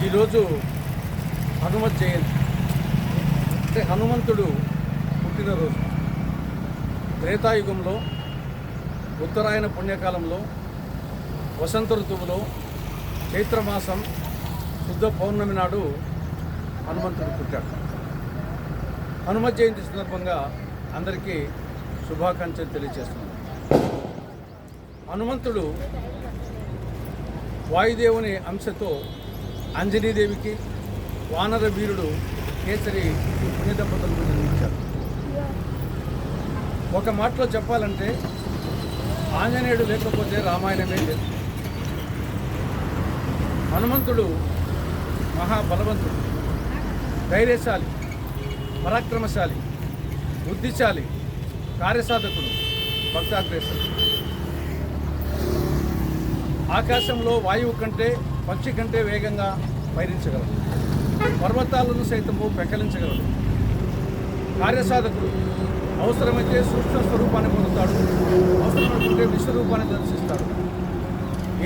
ఈరోజు హనుమత్ జయంతి, అంటే హనుమంతుడు పుట్టినరోజు. త్రేతాయుగంలో ఉత్తరాయణ పుణ్యకాలంలో వసంత ఋతువులో చైత్రమాసం శుద్ధ పౌర్ణమి నాడు హనుమంతుడు పుట్టాడు. హనుమత్ జయంతి సందర్భంగా అందరికీ శుభాకాంక్షలు తెలియజేస్తున్నాను. హనుమంతుడు వాయుదేవుని అంశతో అంజనీదేవికి వానర వీరుడు కేసరి పుణ్య దంపతులకు జన్మించాడు. ఒక మాటలో చెప్పాలంటే ఆంజనేయుడు లేకపోతే రామాయణమే లేదు. హనుమంతుడు మహాబలవంతుడు, ధైర్యశాలి, పరాక్రమశాలి, బుద్ధిశాలి, కార్యసాధకుడు, భక్తాగ్రేసుడు. ఆకాశంలో వాయువు కంటే పక్షి కంటే వేగంగా పయనించగలడు. పర్వతాలను సైతము పెకలించగలడు. కార్యసాధకుడు, అవసరమైతే సూక్ష్మ స్వరూపాన్ని పొందుతాడు, అవసరమైతే విశ్వరూపాన్ని దర్శిస్తాడు.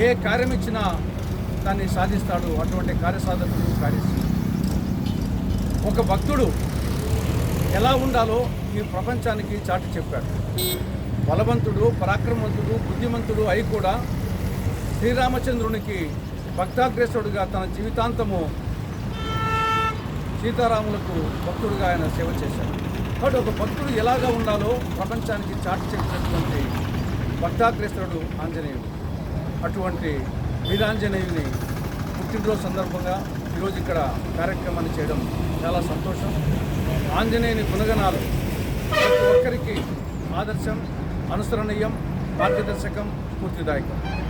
ఏ కార్యం ఇచ్చినా దాన్ని సాధిస్తాడు. అటువంటి కార్యసాధకుడు, కార్యశీలి. ఒక భక్తుడు ఎలా ఉండాలో ఈ ప్రపంచానికి చాటి చెప్పాడు. బలవంతుడు, పరాక్రమవంతుడు, బుద్ధిమంతుడు అయి కూడా శ్రీరామచంద్రునికి భక్తాగ్రేసుడుగా తన జీవితాంతము సీతారాములకు భక్తుడుగా ఆయన సేవ చేశాడు. కాబట్టి ఒక భక్తుడు ఎలాగా ఉండాలో ప్రపంచానికి చాటి చెప్పినటువంటి భక్తాగ్రేసుడు ఆంజనేయుడు. అటువంటి వీరాంజనేయుని పుట్టినరోజు సందర్భంగా ఈరోజు ఇక్కడ కార్యక్రమాన్ని చేయడం చాలా సంతోషం. ఆంజనేయుని గుణగణాలు ప్రతి ఒక్కరికి ఆదర్శం, అనుసరణీయం, మార్గదర్శకం, స్ఫూర్తిదాయకం.